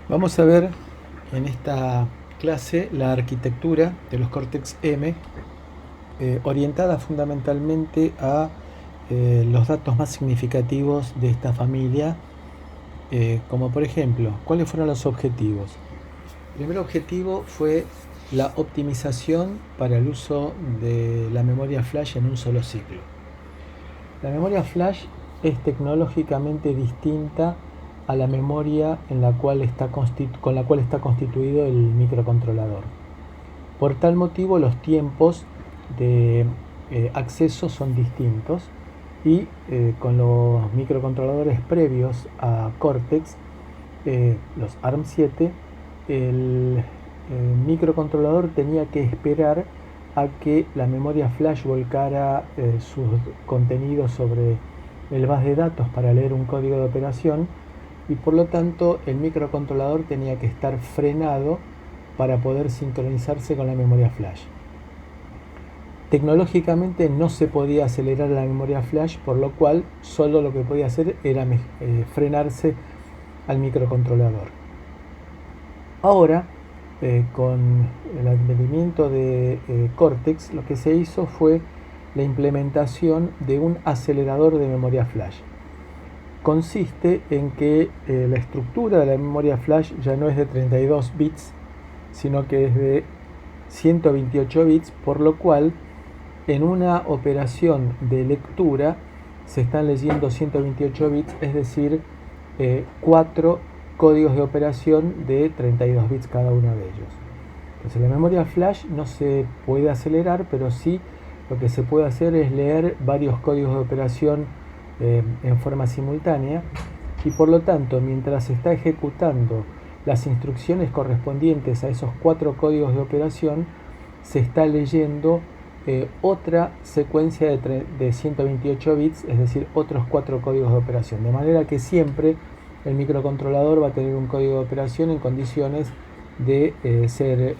Vamos a ver en esta clase la arquitectura de los Cortex-M orientada fundamentalmente a los datos más significativos de esta familia, como por ejemplo, ¿cuáles fueron los objetivos? El primer objetivo fue la optimización para el uso de la memoria flash en un solo ciclo. La memoria flash es tecnológicamente distinta a la memoria con la cual está constituido el microcontrolador. Por tal motivo, los tiempos de acceso son distintos y con los microcontroladores previos a Cortex, los ARM7, el microcontrolador tenía que esperar a que la memoria flash volcara sus contenidos sobre el base de datos para leer un código de operación, y por lo tanto el microcontrolador tenía que estar frenado para poder sincronizarse con la memoria flash. Tecnológicamente no se podía acelerar la memoria flash, por lo cual solo lo que podía hacer era frenarse al microcontrolador. Ahora, con el advenimiento de Cortex, lo que se hizo fue la implementación de un acelerador de memoria flash. Consiste en que la estructura de la memoria flash ya no es de 32 bits, sino que es de 128 bits, por lo cual en una operación de lectura se están leyendo 128 bits, es decir, 4 códigos de operación de 32 bits cada uno de ellos. Entonces la memoria flash no se puede acelerar, pero sí lo que se puede hacer es leer varios códigos de operación en forma simultánea, y por lo tanto mientras se está ejecutando las instrucciones correspondientes a esos 4 códigos de operación, se está leyendo otra secuencia de 128 bits, es decir, otros 4 códigos de operación, de manera que siempre el microcontrolador va a tener un código de operación en condiciones de ser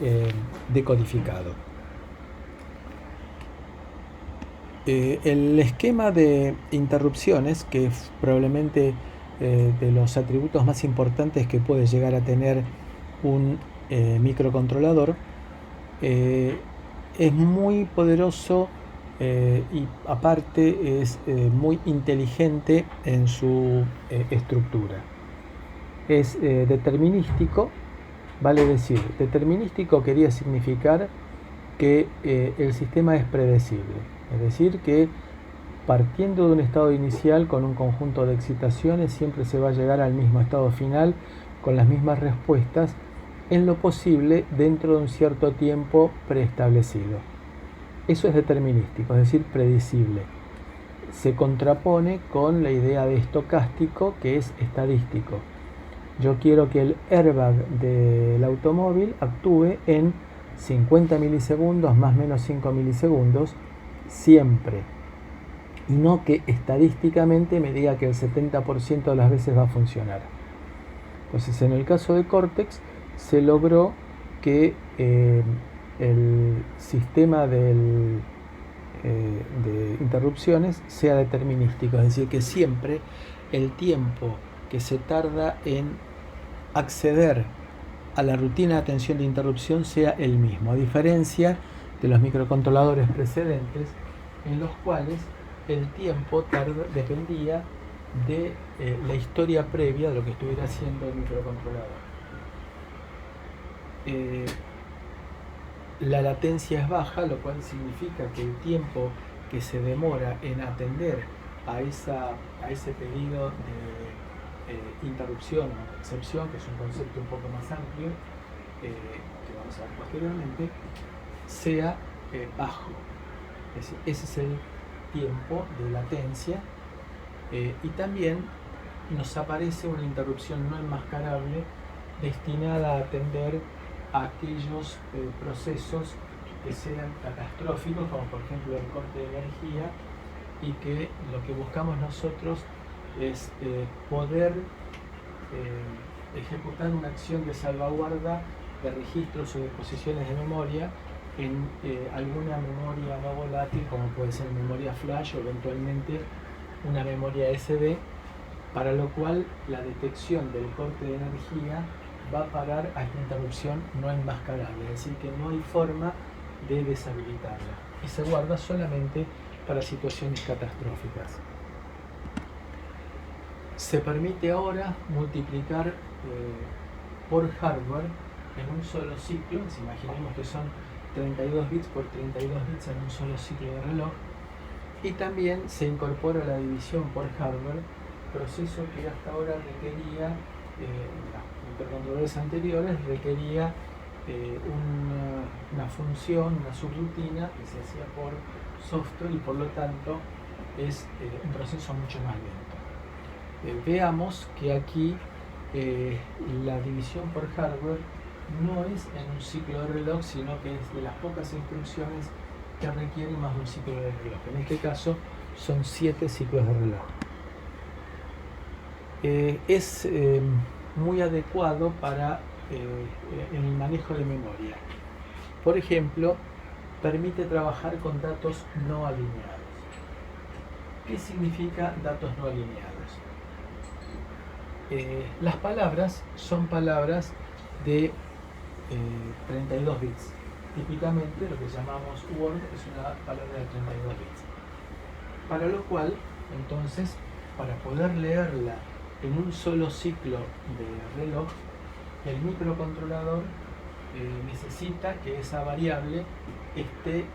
decodificado. El esquema de interrupciones, que es probablemente de los atributos más importantes que puede llegar a tener un microcontrolador, es muy poderoso y aparte es muy inteligente en su estructura. Es determinístico, vale decir, determinístico quería significar que el sistema es predecible, es decir, que partiendo de un estado inicial con un conjunto de excitaciones siempre se va a llegar al mismo estado final con las mismas respuestas, en lo posible dentro de un cierto tiempo preestablecido. Eso es determinístico, es decir, predecible. Se contrapone con la idea de estocástico, que es estadístico. Yo quiero que el airbag del automóvil actúe en 50 milisegundos más o menos 5 milisegundos siempre, y no que estadísticamente me diga que el 70% de las veces va a funcionar. Entonces, en el caso de Cortex se logró que el sistema de interrupciones sea determinístico, es decir, que siempre el tiempo que se tarda en acceder a la rutina de atención de interrupción sea el mismo, a diferencia de los microcontroladores precedentes, en los cuales el tiempo dependía de la historia previa de lo que estuviera haciendo el microcontrolador. La latencia es baja, lo cual significa que el tiempo que se demora en atender a ese pedido de interrupción o excepción, que es un concepto un poco más amplio, que vamos a ver posteriormente, sea bajo. Es decir, ese es el tiempo de latencia, y también nos aparece una interrupción no enmascarable destinada a atender a aquellos procesos que sean catastróficos, como por ejemplo el corte de energía, y que lo que buscamos nosotros es poder ejecutar una acción de salvaguarda de registros o de posiciones de memoria en alguna memoria no volátil, como puede ser memoria flash o eventualmente una memoria SD, para lo cual la detección del corte de energía va a parar a esta interrupción no enmascarable, es decir, que no hay forma de deshabilitarla y se guarda solamente para situaciones catastróficas. Se permite ahora multiplicar por hardware en un solo ciclo, imaginemos que son 32 bits por 32 bits en un solo ciclo de reloj, y también se incorpora la división por hardware, proceso que hasta ahora requería, los microcontroladores anteriores requería una función, una subrutina que se hacía por software y por lo tanto es un proceso mucho más lento. Veamos que aquí la división por hardware no es en un ciclo de reloj, sino que es de las pocas instrucciones que requieren más de un ciclo de reloj. En este caso son 7 ciclos de reloj. Es muy adecuado para el manejo de memoria. Por ejemplo, permite trabajar con datos no alineados. ¿Qué significa datos no alineados? Las palabras son palabras de 32 bits. Típicamente lo que llamamos Word es una palabra de 32 bits. Para lo cual, entonces, para poder leerla en un solo ciclo de reloj, el microcontrolador necesita que esa variable esté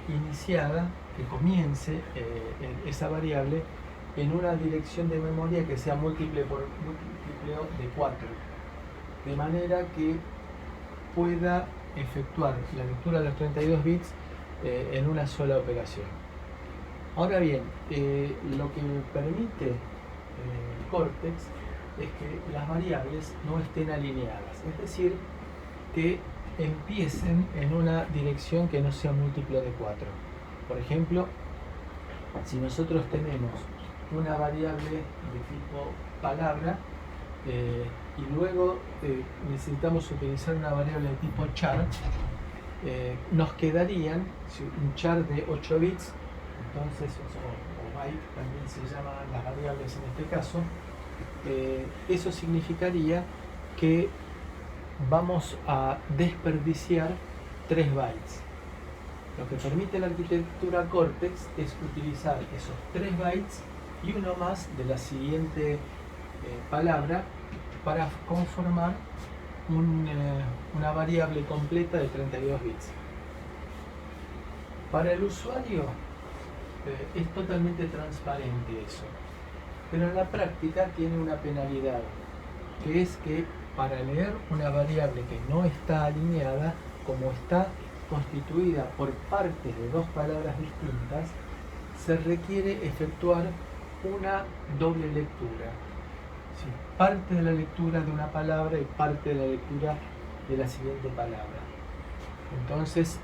iniciada, que comience esa variable en una dirección de memoria que sea múltiple de 4, de manera que pueda efectuar la lectura de los 32 bits en una sola operación. Ahora bien, lo que permite Cortex es que las variables no estén alineadas, es decir, que empiecen en una dirección que no sea múltiplo de 4. Por ejemplo, si nosotros tenemos una variable de tipo palabra y luego necesitamos utilizar una variable de tipo char, nos quedarían un char de 8 bits, entonces, o byte también se llaman las variables en este caso. Eso significaría que vamos a desperdiciar 3 bytes. Lo que permite la arquitectura Cortex es utilizar esos 3 bytes y uno más de la siguiente palabra para conformar una variable completa de 32 bits. Para el usuario es totalmente transparente eso, pero en la práctica tiene una penalidad, que es que para leer una variable que no está alineada, como está constituida por partes de 2 palabras distintas, se requiere efectuar una doble lectura. ¿Sí? Parte de la lectura de una palabra y parte de la lectura de la siguiente palabra. Entonces,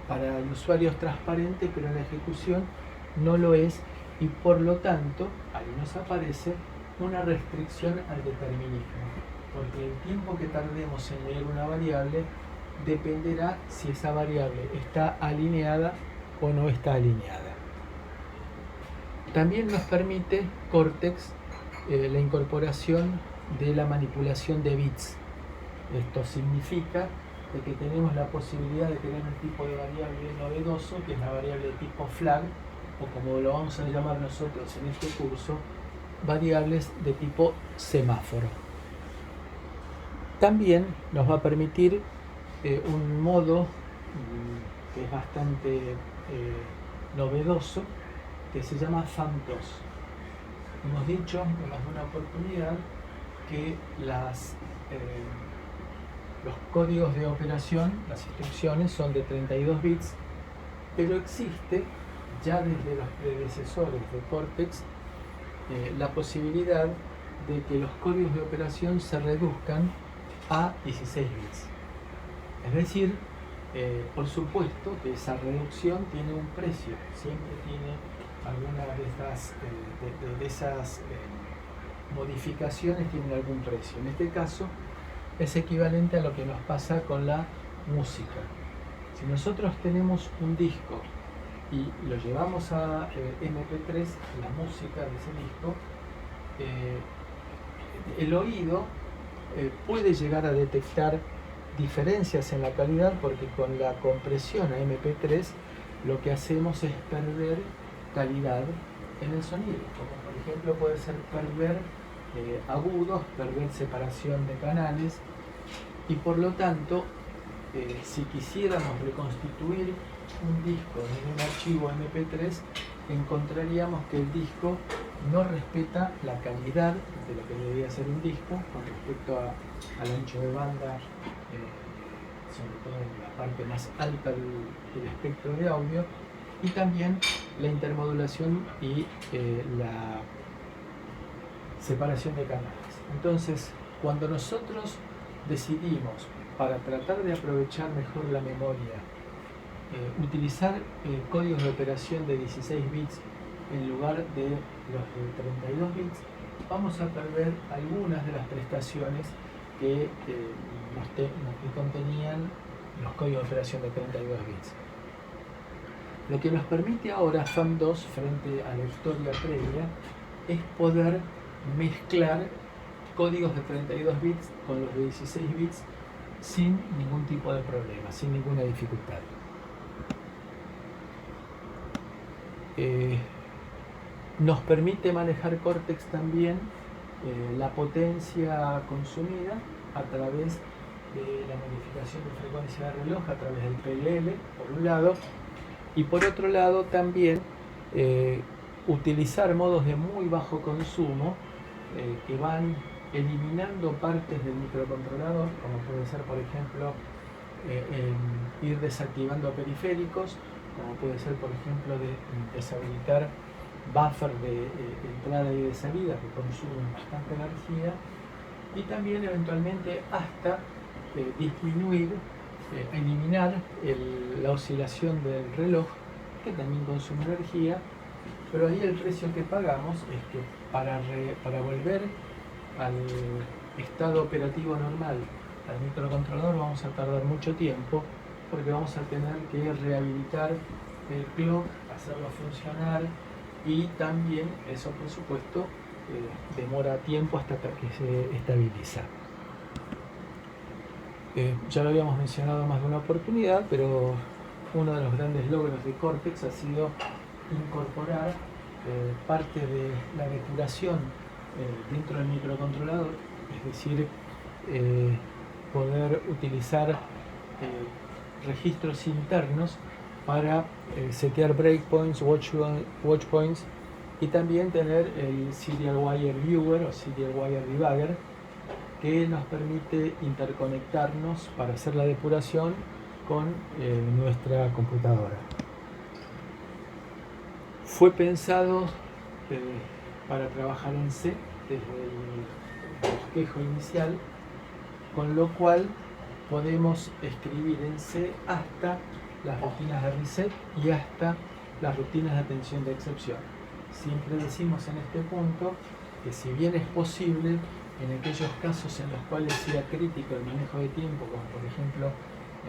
para el usuario es transparente, pero en la ejecución no lo es, y por lo tanto ahí nos aparece una restricción al determinismo, porque el tiempo que tardemos en leer una variable dependerá si esa variable está alineada o no está alineada. También nos permite Cortex la incorporación de la manipulación de bits. Esto significa de que tenemos la posibilidad de tener un tipo de variable novedoso, que es la variable de tipo flag, o como lo vamos a llamar nosotros en este curso, variables de tipo semáforo. También nos va a permitir un modo que es bastante novedoso, que se llama FAM2. Hemos dicho en más de una oportunidad que los códigos de operación, las instrucciones, son de 32 bits, pero existe ya desde los predecesores de Cortex la posibilidad de que los códigos de operación se reduzcan a 16 bits. Es decir, por supuesto que esa reducción tiene un precio, siempre tiene alguna de esas modificaciones tienen algún precio. En este caso es equivalente a lo que nos pasa con la música. Si nosotros tenemos un disco y lo llevamos a MP3, la música de ese disco, el oído puede llegar a detectar diferencias en la calidad, porque con la compresión a MP3 lo que hacemos es perder calidad en el sonido, como por ejemplo puede ser perder agudos, perder separación de canales, y por lo tanto si quisiéramos reconstituir un disco en un archivo MP3, encontraríamos que el disco no respeta la calidad de lo que debería ser un disco con respecto al ancho de banda, sobre todo en la parte más alta del espectro de audio, y también la intermodulación y la separación de canales. Entonces, cuando nosotros decidimos, para tratar de aprovechar mejor la memoria, utilizar códigos de operación de 16 bits en lugar de los de 32 bits, vamos a perder algunas de las prestaciones que contenían los códigos de operación de 32 bits. Lo que nos permite ahora FAM2, frente a la historia previa, es poder mezclar códigos de 32 bits con los de 16 bits sin ningún tipo de problema, sin ninguna dificultad. Nos permite manejar Cortex también la potencia consumida a través de la modificación de frecuencia de reloj a través del PLL, por un lado, y por otro lado también utilizar modos de muy bajo consumo que van eliminando partes del microcontrolador, como puede ser por ejemplo ir desactivando periféricos, como puede ser por ejemplo deshabilitar buffer de entrada y de salida que consumen bastante energía, y también eventualmente hasta disminuir, eliminar la oscilación del reloj, que también consume energía, pero ahí el precio que pagamos es que para volver al estado operativo normal al microcontrolador vamos a tardar mucho tiempo, porque vamos a tener que rehabilitar el clock, hacerlo funcionar, y también eso por supuesto demora tiempo hasta que se estabiliza. Ya lo habíamos mencionado más de una oportunidad, pero uno de los grandes logros de Cortex ha sido incorporar parte de la depuración dentro del microcontrolador, es decir, poder utilizar registros internos para setear breakpoints, watch points, y también tener el Serial Wire Viewer o Serial Wire Debugger, que nos permite interconectarnos para hacer la depuración con nuestra computadora. Fue pensado para trabajar en C desde el bosquejo inicial, con lo cual podemos escribir en C hasta las rutinas de reset y hasta las rutinas de atención de excepción. Siempre decimos en este punto que si bien es posible, en aquellos casos en los cuales sea crítico el manejo de tiempo, como por ejemplo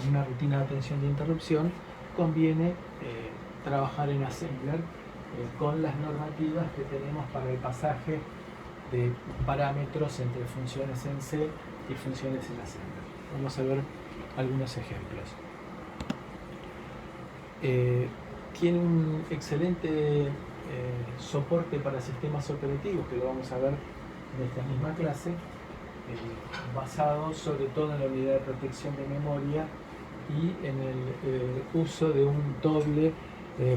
en una rutina de atención de interrupción, conviene trabajar en Assembler con las normativas que tenemos para el pasaje de parámetros entre funciones en C y funciones en Assembler. Vamos a ver algunos ejemplos. Tiene un excelente soporte para sistemas operativos, que lo vamos a ver en esta misma clase, basado sobre todo en la unidad de protección de memoria y en el uso de un doble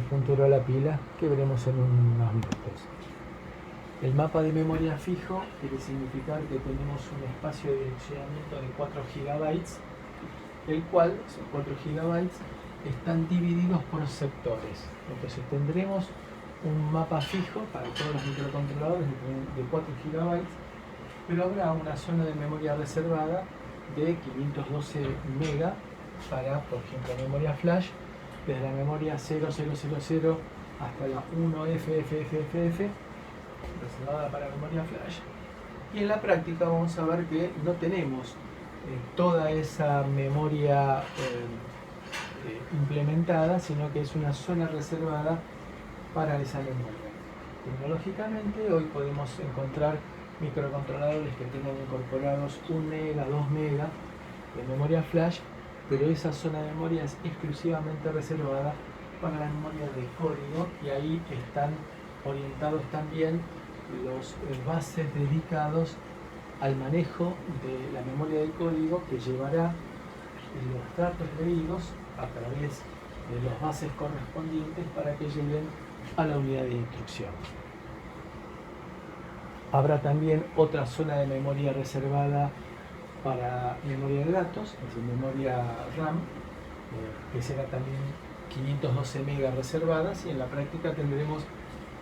puntero a la pila, que veremos en unos minutos. El mapa de memoria fijo quiere significar que tenemos un espacio de direccionamiento de 4 GB, el cual, esos 4 GB, están divididos por sectores. Entonces tendremos un mapa fijo para todos los microcontroladores de 4 GB, pero habrá una zona de memoria reservada de 512 MB para, por ejemplo, memoria flash, desde la memoria 0000 hasta la 1FFFF, reservada para memoria flash. Y en la práctica vamos a ver que no tenemos toda esa memoria implementada, sino que es una zona reservada para esa memoria. Tecnológicamente hoy podemos encontrar microcontroladores que tengan incorporados 1 mega, 2 mega de memoria flash, pero esa zona de memoria es exclusivamente reservada para la memoria de código, y ahí están orientados también los bases dedicados al manejo de la memoria de código, que llevará los datos leídos a través de los bases correspondientes para que lleguen a la unidad de instrucción. Habrá también otra zona de memoria reservada para memoria de datos, es decir, memoria RAM, que será también 512 megas reservadas, y en la práctica tendremos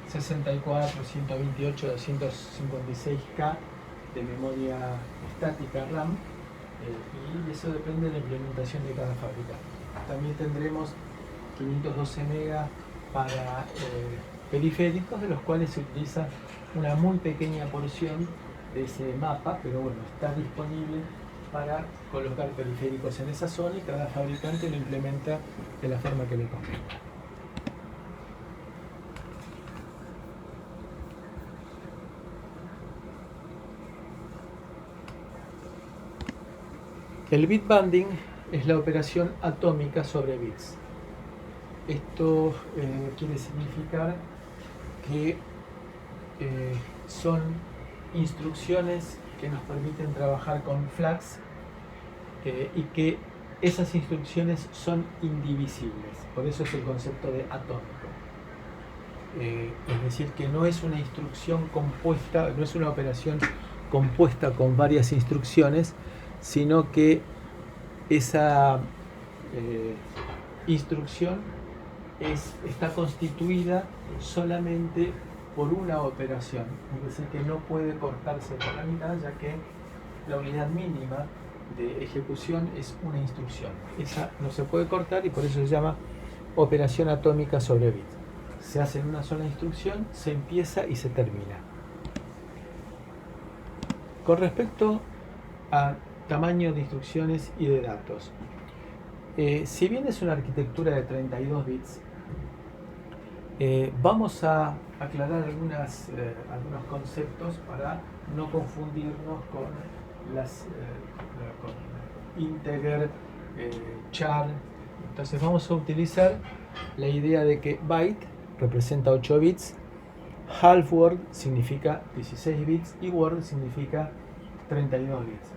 64, 128, 256K de memoria estática RAM, y eso depende de la implementación de cada fábrica. También tendremos 512 megas para periféricos, de los cuales se utiliza una muy pequeña porción de ese mapa, pero bueno, está disponible para colocar periféricos en esa zona, y cada fabricante lo implementa de la forma que le convenga. El bit banding es la operación atómica sobre bits. Esto quiere significar que son instrucciones que nos permiten trabajar con flags, y que esas instrucciones son indivisibles. Por eso es el concepto de atómico. Es decir, que no es una instrucción compuesta, no es una operación compuesta con varias instrucciones, sino que esa instrucción está constituida solamente por una operación, es decir, que no puede cortarse por la mitad, ya que la unidad mínima de ejecución es una instrucción. Esa no se puede cortar, y por eso se llama operación atómica sobre bit. Se hace en una sola instrucción, se empieza y se termina. Con respecto a tamaño de instrucciones y de datos, si bien es una arquitectura de 32 bits, vamos a aclarar algunos conceptos para no confundirnos con con integer, char. Entonces vamos a utilizar la idea de que byte representa 8 bits, half word significa 16 bits y word significa 32 bits.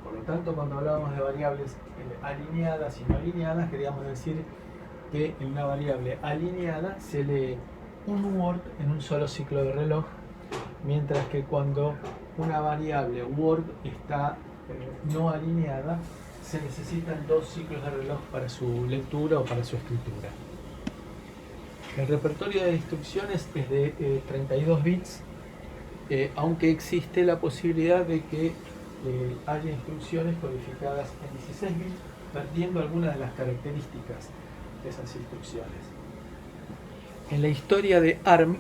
Por lo tanto, cuando hablábamos de variables alineadas y no alineadas, queríamos decir que en una variable alineada se lee un word en un solo ciclo de reloj, mientras que cuando una variable word está no alineada, se necesitan 2 ciclos de reloj para su lectura o para su escritura. El repertorio de instrucciones es de 32 bits, aunque existe la posibilidad de que haya instrucciones codificadas en 16 bits, perdiendo algunas de las características de esas instrucciones. En la historia de ARM,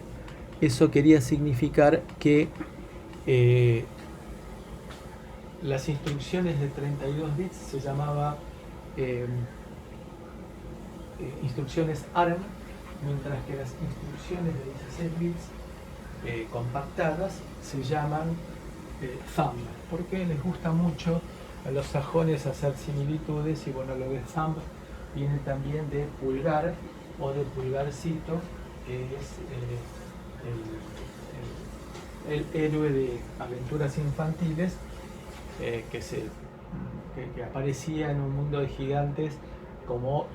eso quería significar que las instrucciones de 32 bits se llamaba instrucciones ARM, mientras que las instrucciones de 16 bits compactadas se llaman thumb, porque les gusta mucho a los sajones hacer similitudes, y bueno, lo de thumb viene también de pulgar o de pulgarcito, que es el héroe de aventuras infantiles que aparecía en un mundo de gigantes como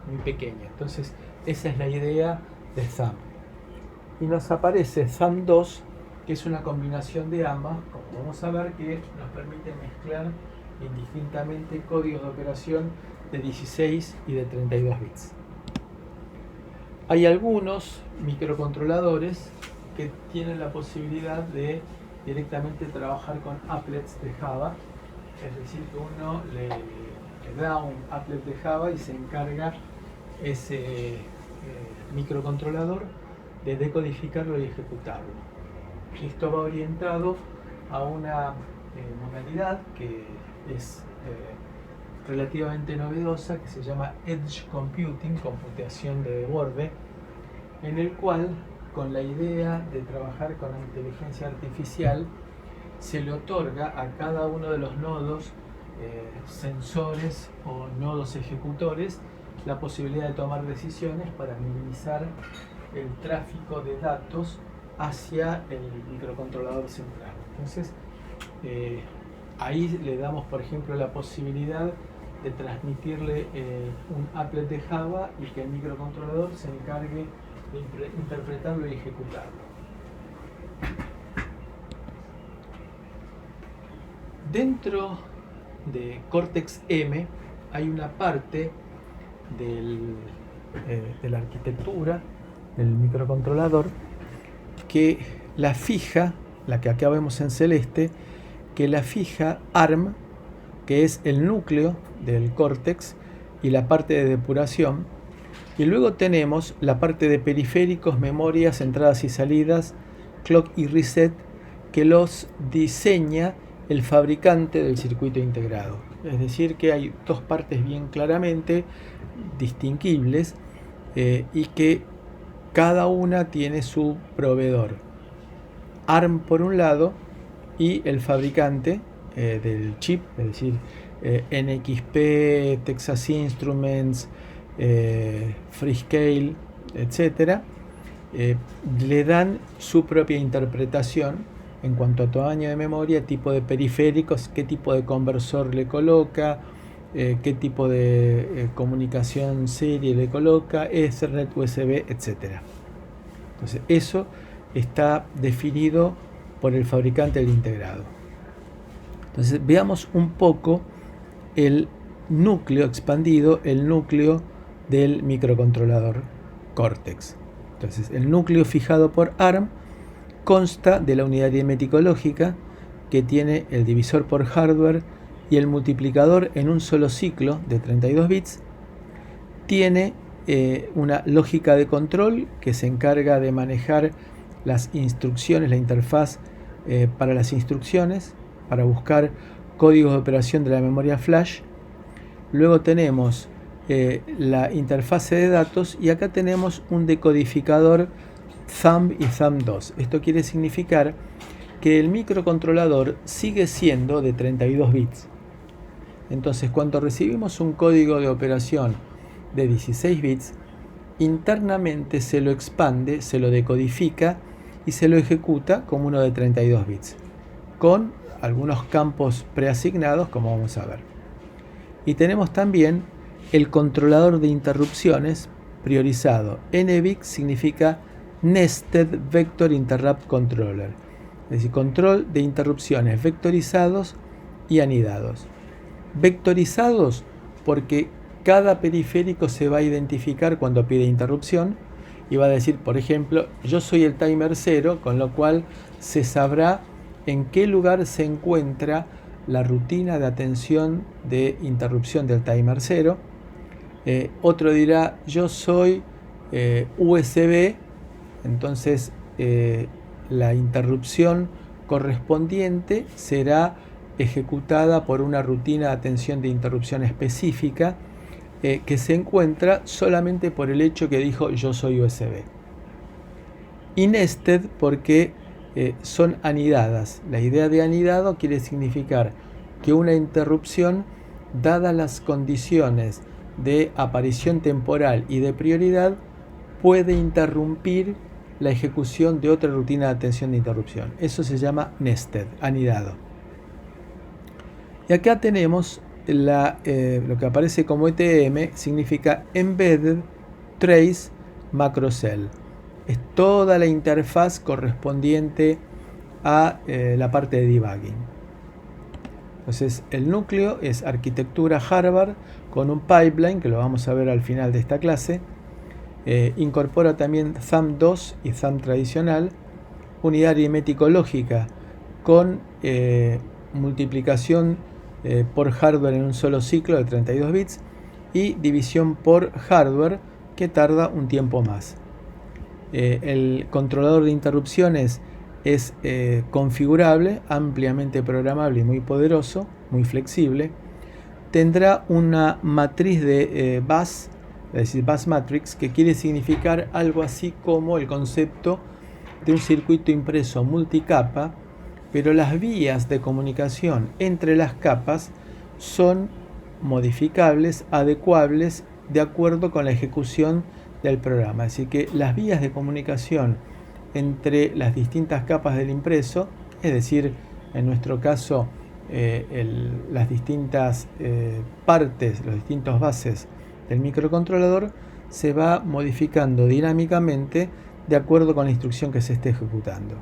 muy pequeña. Entonces esa es la idea de thumb. Y nos aparece thumb 2, que es una combinación de ambas, como vamos a ver, que nos permite mezclar indistintamente códigos de operación de 16 y de 32 bits. Hay algunos microcontroladores que tienen la posibilidad de directamente trabajar con applets de Java, es decir, que uno le da un applet de Java y se encarga ese microcontrolador de decodificarlo y ejecutarlo. Esto va orientado a una modalidad que es relativamente novedosa, que se llama Edge Computing, computación de borde, en el cual con la idea de trabajar con la inteligencia artificial, se le otorga a cada uno de los nodos sensores o nodos ejecutores la posibilidad de tomar decisiones para minimizar el tráfico de datos hacia el microcontrolador central. Entonces, ahí le damos, por ejemplo, la posibilidad de transmitirle un applet de Java y que el microcontrolador se encargue de interpretarlo y ejecutarlo. Dentro de Cortex-M hay una parte de la arquitectura del microcontrolador que la fija, la que acá vemos en celeste, que la fija ARM, que es el núcleo del Cortex y la parte de depuración, y luego tenemos la parte de periféricos, memorias, entradas y salidas, clock y reset, que los diseña el fabricante del circuito integrado. Es decir, que hay dos partes bien claramente distinguibles y que cada una tiene su proveedor. ARM por un lado y el fabricante del chip, es decir, NXP, Texas Instruments, Freescale, etc., le dan su propia interpretación en cuanto a tamaño de memoria, tipo de periféricos, qué tipo de conversor le coloca, qué tipo de comunicación serie le coloca, Ethernet, USB, etc. Entonces, eso está definido por el fabricante del integrado. Entonces, veamos un poco el núcleo expandido, el núcleo del microcontrolador Cortex. Entonces, el núcleo fijado por ARM consta de la unidad aritmética lógica, que tiene el divisor por hardware y el multiplicador en un solo ciclo de 32 bits. Tiene una lógica de control que se encarga de manejar las instrucciones, la interfaz para las instrucciones, para buscar códigos de operación de la memoria flash. Luego tenemos la interfase de datos y acá tenemos un decodificador Thumb y Thumb2. Esto quiere significar que el microcontrolador sigue siendo de 32 bits. Entonces, cuando recibimos un código de operación de 16 bits, internamente se lo expande, se lo decodifica y se lo ejecuta como uno de 32 bits, con algunos campos preasignados, como vamos a ver. Y tenemos también el controlador de interrupciones priorizado. NVIC significa Nested Vector Interrupt Controller, es decir, control de interrupciones vectorizados y anidados. Vectorizados porque cada periférico se va a identificar cuando pide interrupción y va a decir, por ejemplo, yo soy el timer 0, con lo cual se sabrá en qué lugar se encuentra la rutina de atención de interrupción del timer 0. Otro dirá, yo soy USB, entonces la interrupción correspondiente será ejecutada por una rutina de atención de interrupción específica que se encuentra solamente por el hecho que dijo yo soy USB. Y nested porque son anidadas. La idea de anidado quiere significar que una interrupción, dadas las condiciones de aparición temporal y de prioridad, puede interrumpir la ejecución de otra rutina de atención de interrupción. Eso se llama nested, anidado. Y acá tenemos lo que aparece como ETM, significa Embedded Trace Macro Cell. Es toda la interfaz correspondiente a la parte de debugging. Entonces, el núcleo es arquitectura Harvard con un pipeline, que lo vamos a ver al final de esta clase. Incorpora también Thumb2 y Thumb tradicional, unidad aritmético-lógica con multiplicación por hardware en un solo ciclo de 32 bits y división por hardware que tarda un tiempo más. El controlador de interrupciones es configurable, ampliamente programable y muy poderoso, muy flexible. Tendrá una matriz de bus es decir, bus matrix, que quiere significar algo así como el concepto de un circuito impreso multicapa, pero las vías de comunicación entre las capas son modificables, adecuables de acuerdo con la ejecución del programa. Así que las vías de comunicación entre las distintas capas del impreso, es decir, en nuestro caso las distintas partes, los distintos bases del microcontrolador, se va modificando dinámicamente de acuerdo con la instrucción que se esté ejecutando.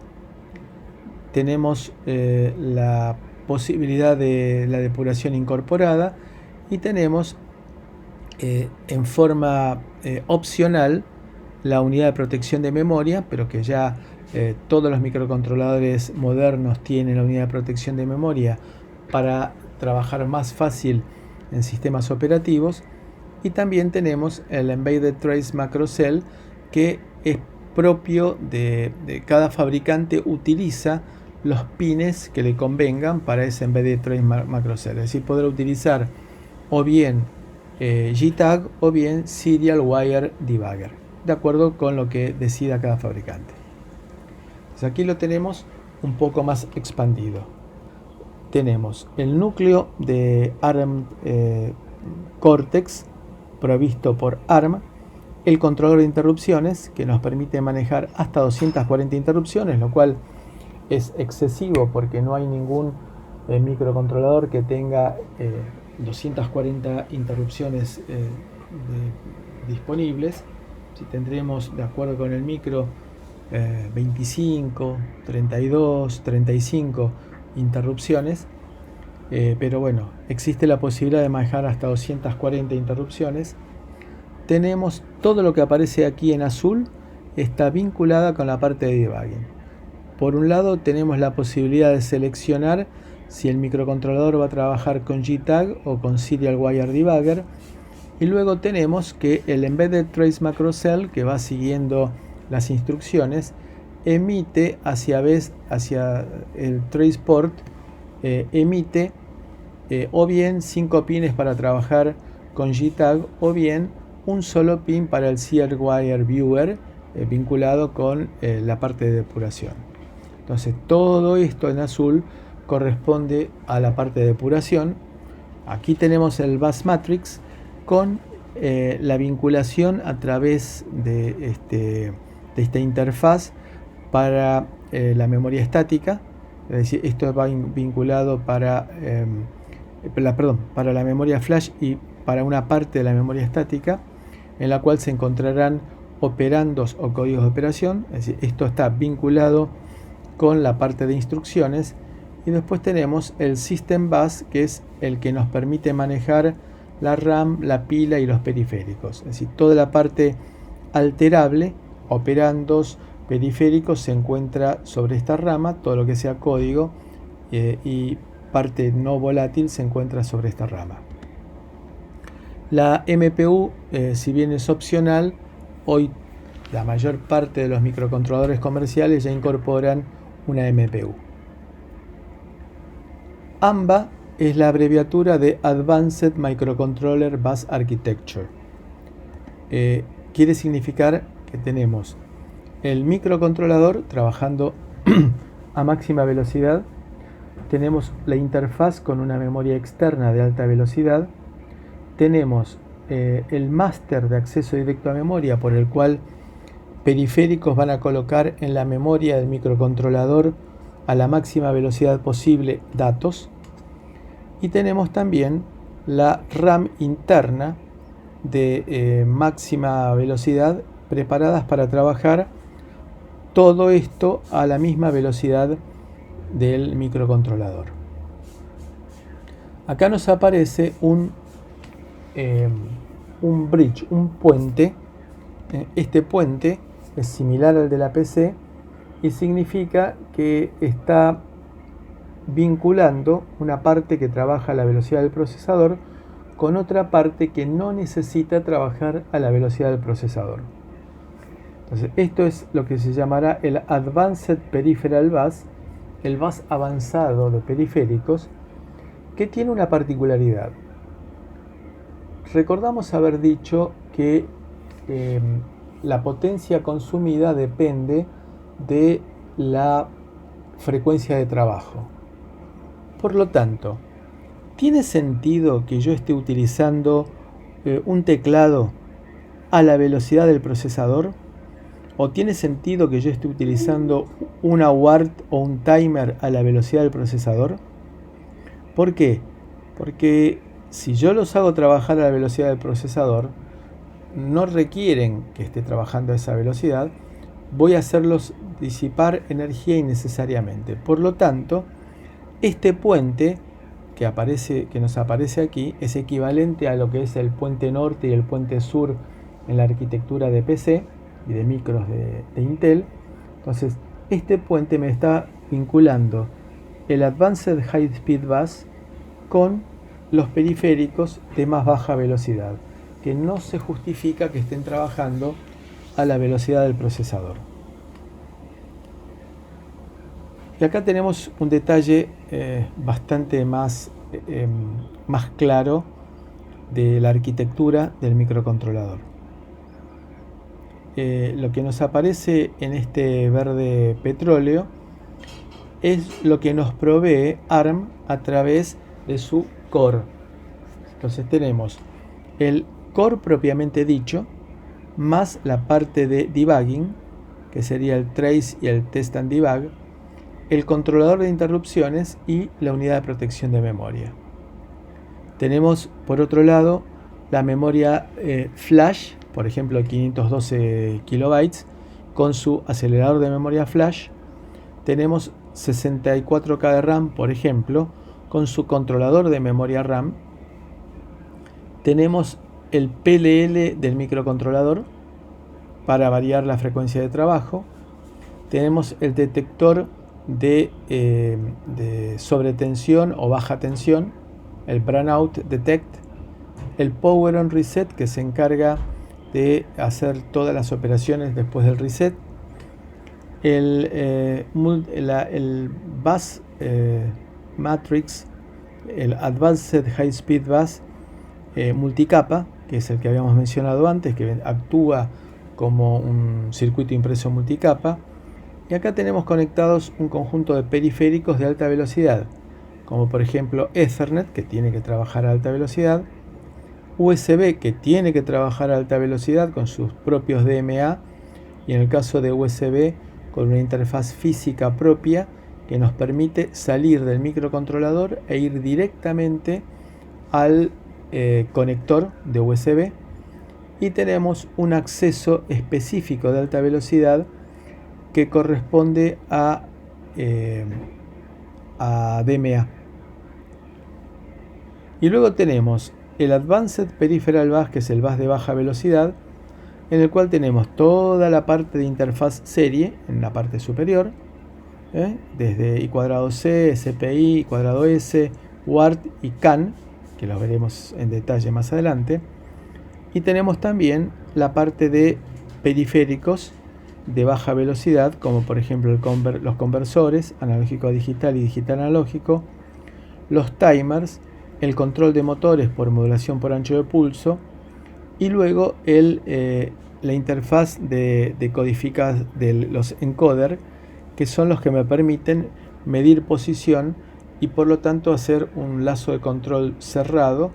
Tenemos la posibilidad de la depuración incorporada y tenemos en forma opcional la unidad de protección de memoria, pero que ya todos los microcontroladores modernos tienen la unidad de protección de memoria para trabajar más fácil en sistemas operativos. Y también tenemos el Embedded Trace Macro Cell, que es propio de cada fabricante, utiliza los pines que le convengan para ese Embedded Trace Macro Cell. Es decir, podrá utilizar o bien JTAG o bien Serial Wire Debugger, de acuerdo con lo que decida cada fabricante. Entonces aquí lo tenemos un poco más expandido. Tenemos el núcleo de ARM Cortex provisto por ARM, el controlador de interrupciones que nos permite manejar hasta 240 interrupciones, lo cual es excesivo porque no hay ningún microcontrolador que tenga 240 interrupciones disponibles. Si tendremos, de acuerdo con el micro, 25, 32, 35 interrupciones, pero bueno, existe la posibilidad de manejar hasta 240 interrupciones. Tenemos todo lo que aparece aquí en azul, está vinculada con la parte de debugging. Por un lado tenemos la posibilidad de seleccionar si el microcontrolador va a trabajar con JTAG o con Serial Wire Debugger, y luego tenemos que el Embedded Trace Macro Cell, que va siguiendo las instrucciones, emite hacia el trace port, emite o bien 5 pines para trabajar con JTAG o bien un solo pin para el Serial Wire Viewer vinculado con la parte de depuración. Entonces todo esto en azul corresponde a la parte de depuración. Aquí tenemos el bus matrix con la vinculación a través de esta interfaz para la memoria estática, es decir, esto va vinculado para la memoria flash y para una parte de la memoria estática, en la cual se encontrarán operandos o códigos de operación, es decir, esto está vinculado con la parte de instrucciones. Y después tenemos el System Bus, que es el que nos permite manejar la RAM, la pila y los periféricos. Es decir, toda la parte alterable, operandos, periféricos, se encuentra sobre esta rama. Todo lo que sea código y parte no volátil se encuentra sobre esta rama. La MPU, si bien es opcional, hoy la mayor parte de los microcontroladores comerciales ya incorporan una MPU. AMBA es la abreviatura de Advanced Microcontroller Bus Architecture. Quiere significar que tenemos el microcontrolador trabajando a máxima velocidad, tenemos la interfaz con una memoria externa de alta velocidad, tenemos el máster de acceso directo a memoria, por el cual periféricos van a colocar en la memoria del microcontrolador a la máxima velocidad posible datos, y tenemos también la RAM interna de máxima velocidad preparadas para trabajar todo esto a la misma velocidad del microcontrolador. Acá nos aparece un bridge, un puente. Este puente es similar al de la PC y significa que está vinculando una parte que trabaja a la velocidad del procesador con otra parte que no necesita trabajar a la velocidad del procesador. Entonces, esto es lo que se llamará el Advanced Peripheral Bus, el bus avanzado de periféricos, que tiene una particularidad. recordamos haber dicho que la potencia consumida depende de la frecuencia de trabajo. Por lo tanto, ¿tiene sentido que yo esté utilizando un teclado a la velocidad del procesador? ¿O tiene sentido que yo esté utilizando una UART o un timer a la velocidad del procesador? ¿Por qué? Porque si yo los hago trabajar a la velocidad del procesador, no requieren que esté trabajando a esa velocidad, voy a hacerlos disipar energía innecesariamente. Por lo tanto, este puente que nos aparece aquí es equivalente a lo que es el puente norte y el puente sur en la arquitectura de PC y de micros de Intel. Entonces, este puente me está vinculando el Advanced High Speed Bus con los periféricos de más baja velocidad, que no se justifica que estén trabajando a la velocidad del procesador. Y acá tenemos un detalle bastante más claro de la arquitectura del microcontrolador. Lo que nos aparece en este verde petróleo es lo que nos provee ARM a través de su core. Entonces tenemos el core propiamente dicho, más la parte de debugging, que sería el trace y el test and debug, el controlador de interrupciones y la unidad de protección de memoria. Tenemos por otro lado la memoria flash, por ejemplo 512 kilobytes, con su acelerador de memoria flash. Tenemos 64K de RAM, por ejemplo, con su controlador de memoria RAM. Tenemos el PLL del microcontrolador para variar la frecuencia de trabajo. Tenemos el detector de sobretensión o baja tensión, el Brownout Detect, el Power On Reset, que se encarga de hacer todas las operaciones después del reset, el Bus Matrix, el Advanced High Speed Bus multicapa, que es el que habíamos mencionado antes, que actúa como un circuito impreso multicapa. Y acá tenemos conectados un conjunto de periféricos de alta velocidad, como por ejemplo Ethernet, que tiene que trabajar a alta velocidad, USB, que tiene que trabajar a alta velocidad con sus propios DMA, y en el caso de USB con una interfaz física propia que nos permite salir del microcontrolador e ir directamente al conector de USB, y tenemos un acceso específico de alta velocidad que corresponde a DMA. Y luego tenemos el Advanced Peripheral Bus, que es el bus de baja velocidad, en el cual tenemos toda la parte de interfaz serie en la parte superior, desde I²C, SPI, I²S, UART y CAN, que los veremos en detalle más adelante. Y tenemos también la parte de periféricos de baja velocidad, como por ejemplo los conversores analógico a digital y digital analógico, los timers, el control de motores por modulación por ancho de pulso, y luego la interfaz de codificadas de los encoder, que son los que me permiten medir posición y por lo tanto hacer un lazo de control cerrado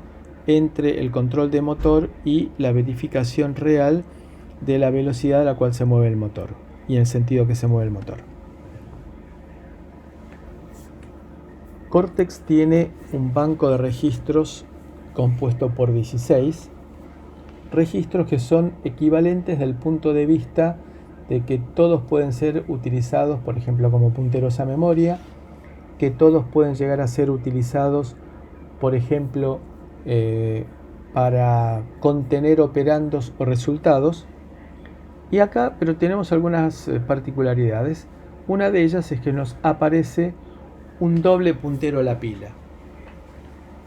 entre el control de motor y la verificación real de la velocidad a la cual se mueve el motor y en el sentido que se mueve el motor. Cortex tiene un banco de registros compuesto por 16 registros que son equivalentes desde el punto de vista de que todos pueden ser utilizados, por ejemplo, como punteros a memoria, que todos pueden llegar a ser utilizados, por ejemplo, para contener operandos o resultados. Y acá, pero tenemos algunas particularidades. Una de ellas es que nos aparece un doble puntero a la pila.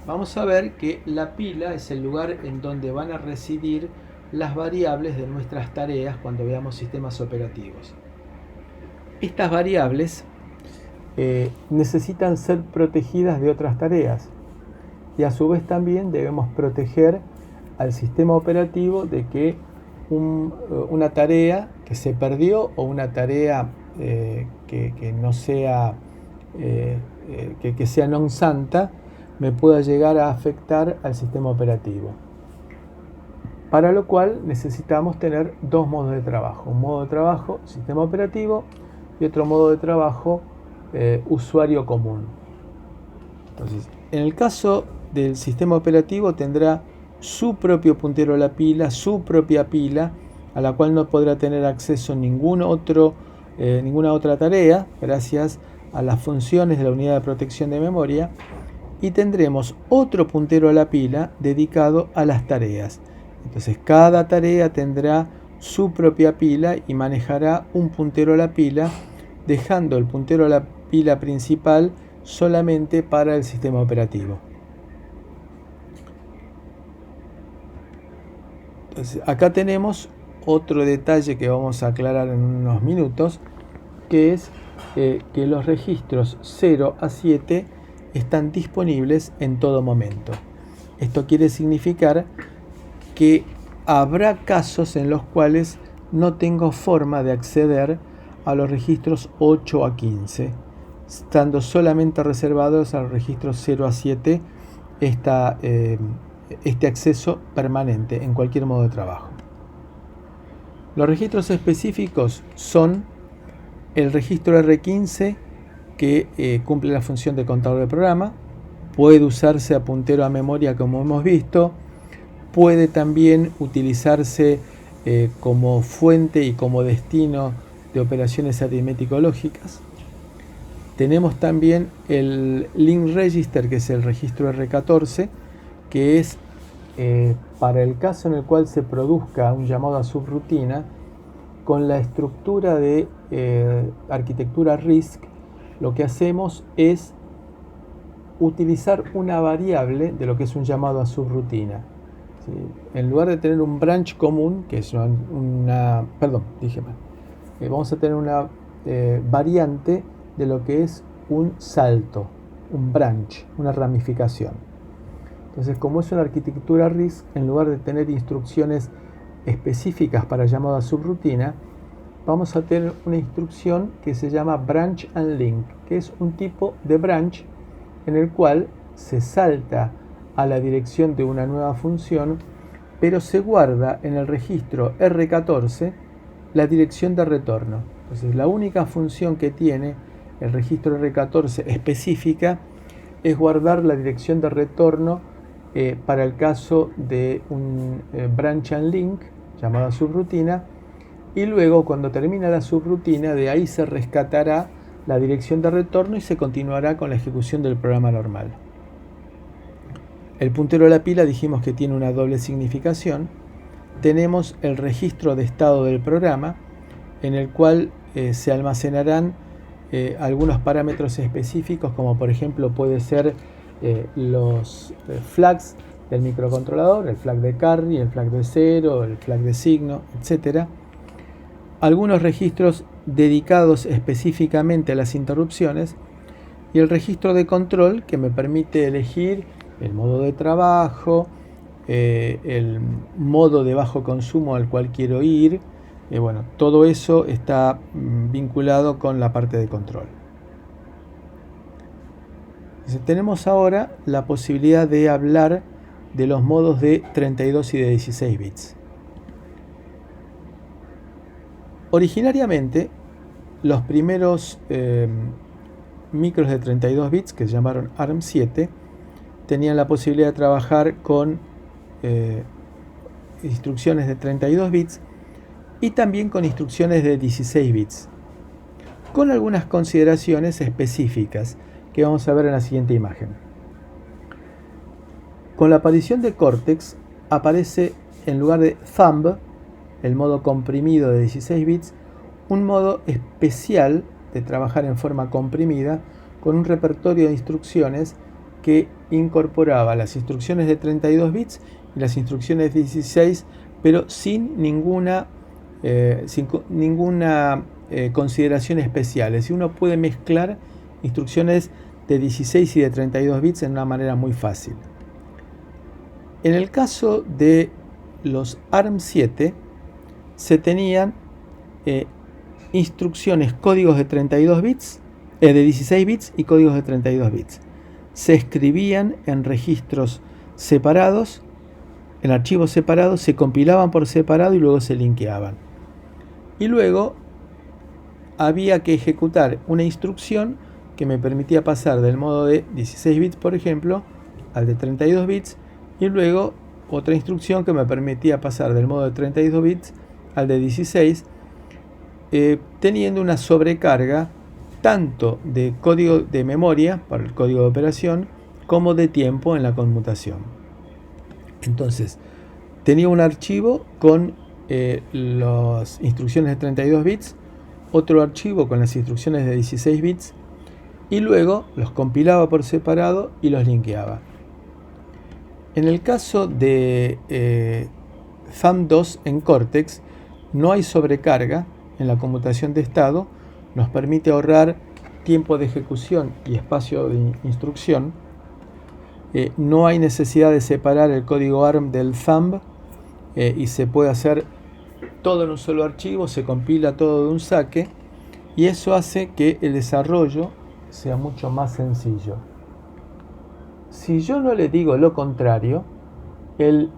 Vamos a ver que la pila es el lugar en donde van a residir las variables de nuestras tareas cuando veamos sistemas operativos. Estas variables necesitan ser protegidas de otras tareas y a su vez también debemos proteger al sistema operativo de que una tarea que se perdió o una tarea que no sea que sea non santa me pueda llegar a afectar al sistema operativo. Para lo cual necesitamos tener dos modos de trabajo: un modo de trabajo sistema operativo y otro modo de trabajo usuario común. Entonces, en el caso del sistema operativo tendrá su propio puntero a la pila, su propia pila, a la cual no podrá tener acceso ninguna otra tarea, gracias a las funciones de la unidad de protección de memoria, y tendremos otro puntero a la pila dedicado a las tareas. Entonces, cada tarea tendrá su propia pila y manejará un puntero a la pila, dejando el puntero a la pila principal solamente para el sistema operativo. Entonces, acá tenemos otro detalle que vamos a aclarar en unos minutos, que es que los registros 0 a 7 están disponibles en todo momento. Esto quiere significar que habrá casos en los cuales no tengo forma de acceder a los registros 8 a 15, estando solamente reservados a los registros 0 a 7 este acceso permanente en cualquier modo de trabajo. Los registros específicos son el registro R15, que cumple la función de contador de programa, puede usarse a puntero a memoria como hemos visto, puede también utilizarse como fuente y como destino de operaciones aritmético-lógicas. Tenemos también el link register, que es el registro R14, que es para el caso en el cual se produzca un llamado a subrutina con la estructura de arquitectura RISC. Lo que hacemos es utilizar una variable de lo que es un llamado a subrutina. ¿Sí? En lugar de tener un branch común, que es vamos a tener una variante de lo que es un salto, un branch, una ramificación. Entonces, como es una arquitectura RISC, en lugar de tener instrucciones específicas para llamado a subrutina, vamos a tener una instrucción que se llama branch and link, que es un tipo de branch en el cual se salta a la dirección de una nueva función, pero se guarda en el registro R14 la dirección de retorno. Entonces, la única función que tiene el registro R14 específica es guardar la dirección de retorno para el caso de un branch and link llamada subrutina, y luego, cuando termina la subrutina, de ahí se rescatará la dirección de retorno y se continuará con la ejecución del programa normal. El puntero a la pila dijimos que tiene una doble significación. Tenemos el registro de estado del programa, en el cual se almacenarán algunos parámetros específicos, como por ejemplo puede ser los flags del microcontrolador, el flag de carry, el flag de cero, el flag de signo, etc. Algunos registros dedicados específicamente a las interrupciones, y el registro de control, que me permite elegir el modo de trabajo, el modo de bajo consumo al cual quiero ir. Todo eso está vinculado con la parte de control. Entonces, tenemos ahora la posibilidad de hablar de los modos de 32 y de 16 bits. Originariamente, los primeros micros de 32 bits, que se llamaron ARM7, tenían la posibilidad de trabajar con instrucciones de 32 bits y también con instrucciones de 16 bits, con algunas consideraciones específicas que vamos a ver en la siguiente imagen. Con la aparición de Cortex aparece, en lugar de Thumb, el modo comprimido de 16 bits, un modo especial de trabajar en forma comprimida con un repertorio de instrucciones que incorporaba las instrucciones de 32 bits y las instrucciones de 16, pero sin ninguna consideración especial. Es decir, uno puede mezclar instrucciones de 16 y de 32 bits en una manera muy fácil. En el caso de los ARM7 se tenían instrucciones, códigos de 32 bits, de 16 bits y códigos de 32 bits. Se escribían en registros separados, en archivos separados, se compilaban por separado y luego se linkeaban. Y luego había que ejecutar una instrucción que me permitía pasar del modo de 16 bits, por ejemplo, al de 32 bits, y luego otra instrucción que me permitía pasar del modo de 32 bits al de 16, teniendo una sobrecarga tanto de código de memoria para el código de operación como de tiempo en la conmutación. Entonces, tenía un archivo con las instrucciones de 32 bits, otro archivo con las instrucciones de 16 bits, y luego los compilaba por separado y los linkeaba. En el caso de THUMB2 en Cortex, no hay sobrecarga en la conmutación de estado, nos permite ahorrar tiempo de ejecución y espacio de instrucción. No hay necesidad de separar el código ARM del THUMB y se puede hacer todo en un solo archivo, se compila todo de un saque y eso hace que el desarrollo sea mucho más sencillo. Si yo no le digo lo contrario, el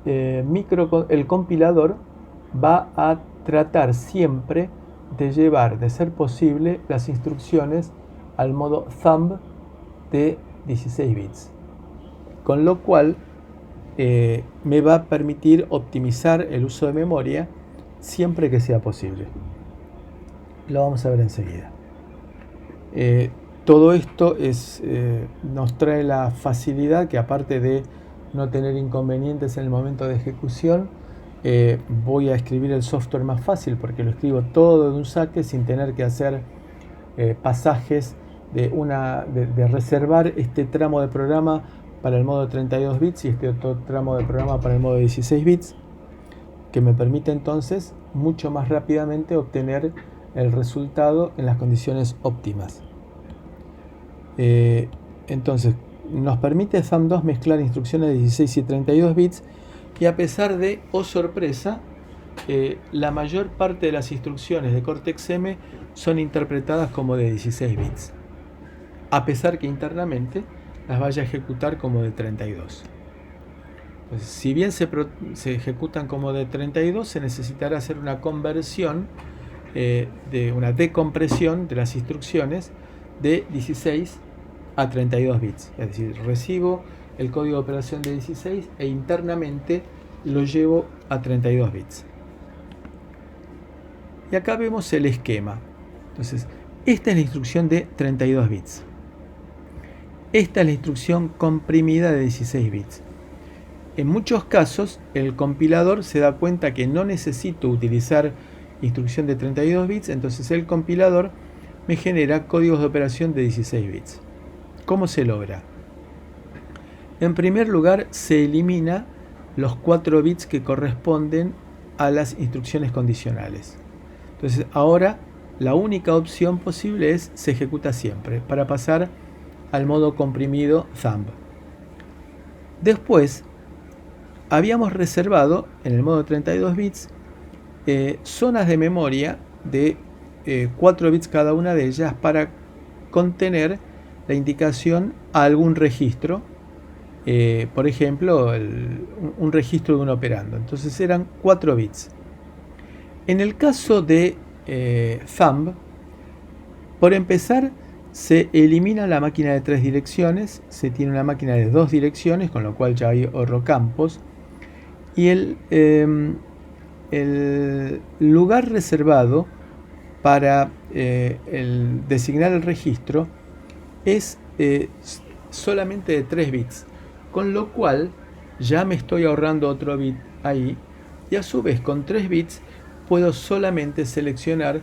compilador va a tratar siempre de llevar, de ser posible, las instrucciones al modo thumb de 16 bits. Con lo cual me va a permitir optimizar el uso de memoria siempre que sea posible. Lo vamos a ver enseguida. Todo esto nos trae la facilidad que, aparte de no tener inconvenientes en el momento de ejecución, voy a escribir el software más fácil porque lo escribo todo de un saque sin tener que hacer pasajes de reservar este tramo de programa para el modo 32 bits y este otro tramo de programa para el modo 16 bits, que me permite entonces mucho más rápidamente obtener el resultado en las condiciones óptimas. Entonces nos permite THUMB2 mezclar instrucciones de 16 y 32 bits y, a pesar de, oh sorpresa, la mayor parte de las instrucciones de Cortex-M son interpretadas como de 16 bits, a pesar que internamente las vaya a ejecutar como de 32. Entonces, si bien se ejecutan como de 32, se necesitará hacer una conversión, de una decompresión de las instrucciones de 16 a 32 bits. Es decir, recibo el código de operación de 16 e internamente lo llevo a 32 bits. Y acá vemos el esquema. Entonces, esta es la instrucción de 32 bits. Esta es la instrucción comprimida de 16 bits. En muchos casos, el compilador se da cuenta que no necesito utilizar instrucción de 32 bits, entonces el compilador me genera códigos de operación de 16 bits. ¿Cómo se logra? En primer lugar, se elimina los 4 bits que corresponden a las instrucciones condicionales. Entonces, ahora la única opción posible es se ejecuta siempre, para pasar al modo comprimido thumb. Después, habíamos reservado en el modo 32 bits zonas de memoria de 4 bits cada una de ellas para contener la indicación a algún registro, por ejemplo, un registro de un operando. Entonces eran 4 bits. En el caso de thumb, por empezar, se elimina la máquina de 3 direcciones, se tiene una máquina de 2 direcciones, con lo cual ya hay ahorro campos, y el lugar reservado para designar el registro es solamente de 3 bits, con lo cual ya me estoy ahorrando otro bit ahí, y a su vez con 3 bits puedo solamente seleccionar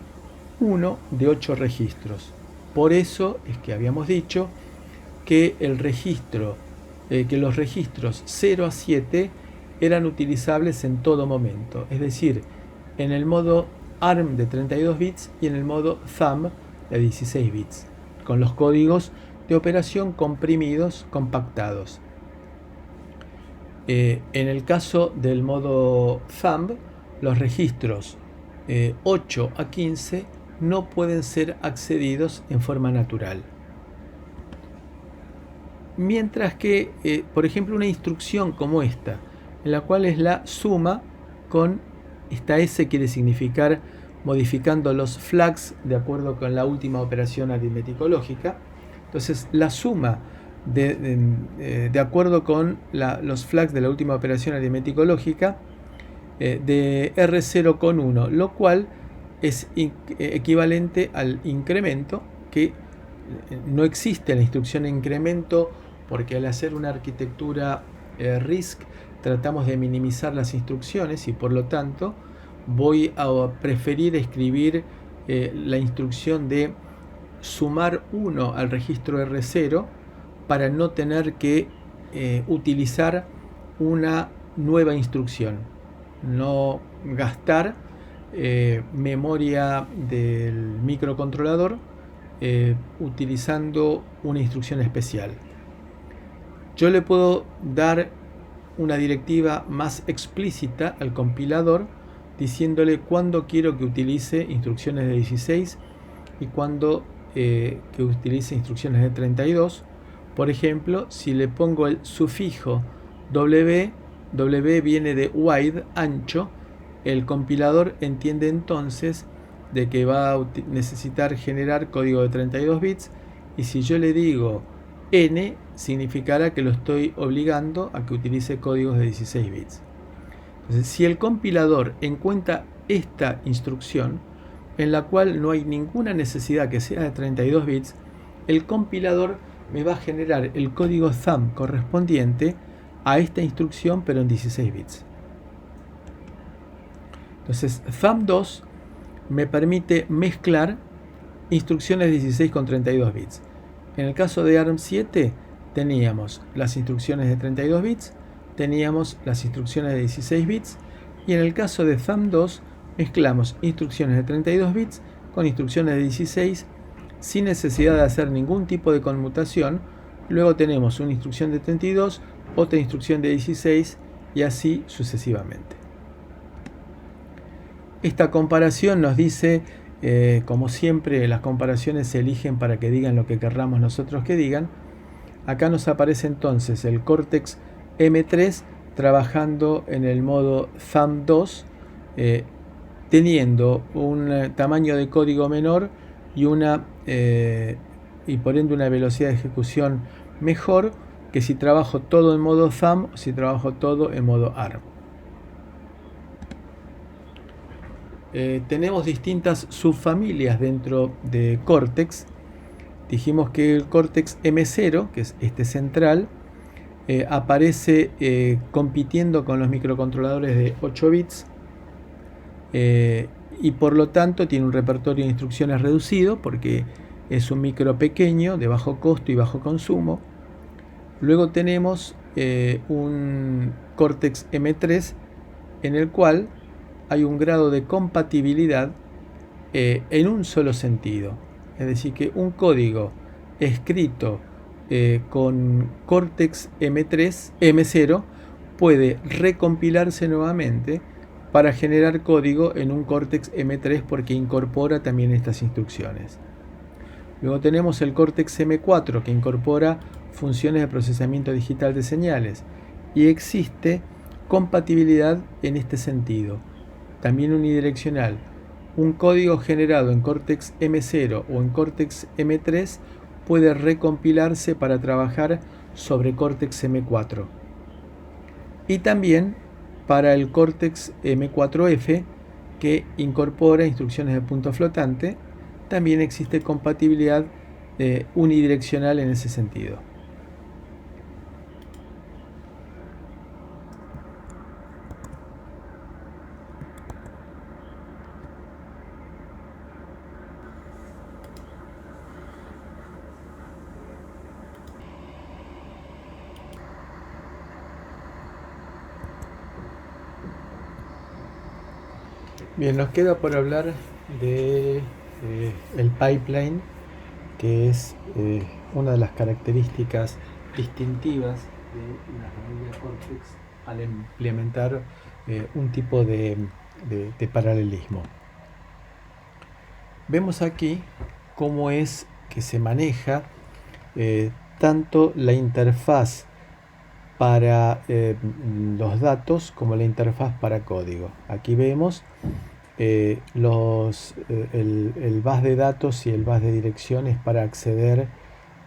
uno de 8 registros. Por eso es que habíamos dicho que los registros 0 a 7 eran utilizables en todo momento, es decir, en el modo ARM de 32 bits y en el modo thumb de 16 bits, con los códigos de operación comprimidos, compactados. En el caso del modo thumb, los registros 8 a 15 no pueden ser accedidos en forma natural. Mientras que, por ejemplo, una instrucción como esta, en la cual es la suma con esta S, quiere significar modificando los flags de acuerdo con la última operación aritmético-lógica. Entonces, la suma de acuerdo con los flags de la última operación aritmético-lógica de R0 con 1, lo cual es equivalente al incremento, que no existe la instrucción incremento, porque al hacer una arquitectura RISC tratamos de minimizar las instrucciones y por lo tanto voy a preferir escribir la instrucción de sumar 1 al registro R0 para no tener que utilizar una nueva instrucción, no gastar memoria del microcontrolador utilizando una instrucción especial. Yo le puedo dar una directiva más explícita al compilador diciéndole cuándo quiero que utilice instrucciones de 16 y cuándo que utilice instrucciones de 32. Por ejemplo, si le pongo el sufijo W viene de wide, ancho, el compilador entiende entonces de que va a necesitar generar código de 32 bits, y si yo le digo N, significará que lo estoy obligando a que utilice códigos de 16 bits. Entonces, si el compilador encuentra esta instrucción, en la cual no hay ninguna necesidad que sea de 32 bits, el compilador me va a generar el código thumb correspondiente a esta instrucción, pero en 16 bits. Entonces, thumb2 me permite mezclar instrucciones 16 con 32 bits. En el caso de ARM7 teníamos las instrucciones de 32 bits, teníamos las instrucciones de 16 bits, y en el caso de thumb2 mezclamos instrucciones de 32 bits con instrucciones de 16 sin necesidad de hacer ningún tipo de conmutación. Luego tenemos una instrucción de 32, otra instrucción de 16 y así sucesivamente. Esta comparación nos dice, como siempre, las comparaciones se eligen para que digan lo que querramos nosotros que digan. Acá nos aparece entonces el Cortex M3 trabajando en el modo thumb2, teniendo un tamaño de código menor y por ende una velocidad de ejecución mejor que si trabajo todo en modo thumb o si trabajo todo en modo ARM. Tenemos distintas subfamilias dentro de Cortex. Dijimos que el Cortex M0, que es este central, aparece compitiendo con los microcontroladores de 8 bits y por lo tanto tiene un repertorio de instrucciones reducido porque es un micro pequeño, de bajo costo y bajo consumo. Luego tenemos un Cortex M3 en el cual hay un grado de compatibilidad en un solo sentido. Es decir, que un código escrito con Cortex M0 puede recompilarse nuevamente para generar código en un Cortex M3 porque incorpora también estas instrucciones. Luego tenemos el Cortex M4 que incorpora funciones de procesamiento digital de señales y existe compatibilidad en este sentido, también unidireccional. Un código generado en Cortex M0 o en Cortex M3 puede recompilarse para trabajar sobre Cortex M4. Y también para el Cortex M4F, que incorpora instrucciones de punto flotante, también existe compatibilidad unidireccional en ese sentido. Bien, nos queda por hablar de el pipeline, que es una de las características distintivas de la familia Cortex al implementar un tipo de paralelismo. Vemos aquí cómo es que se maneja tanto la interfaz para los datos como la interfaz para código. Aquí vemos el bus de datos y el bus de direcciones para acceder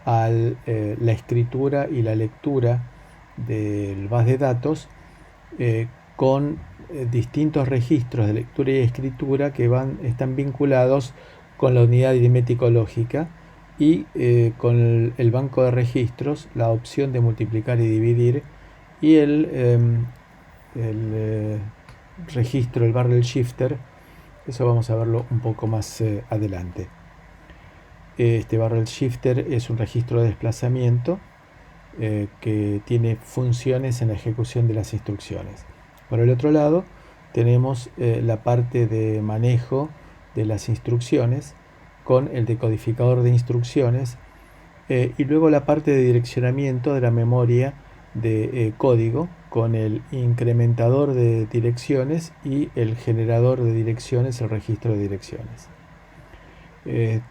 a la escritura y la lectura del bus de datos con distintos registros de lectura y escritura que están vinculados con la unidad aritmético-lógica y con el banco de registros, la opción de multiplicar y dividir y el registro, el barrel shifter. Eso vamos a verlo un poco más adelante. Este barrel shifter es un registro de desplazamiento que tiene funciones en la ejecución de las instrucciones. Por el otro lado tenemos la parte de manejo de las instrucciones con el decodificador de instrucciones y luego la parte de direccionamiento de la memoria de código con el incrementador de direcciones y el generador de direcciones, el registro de direcciones.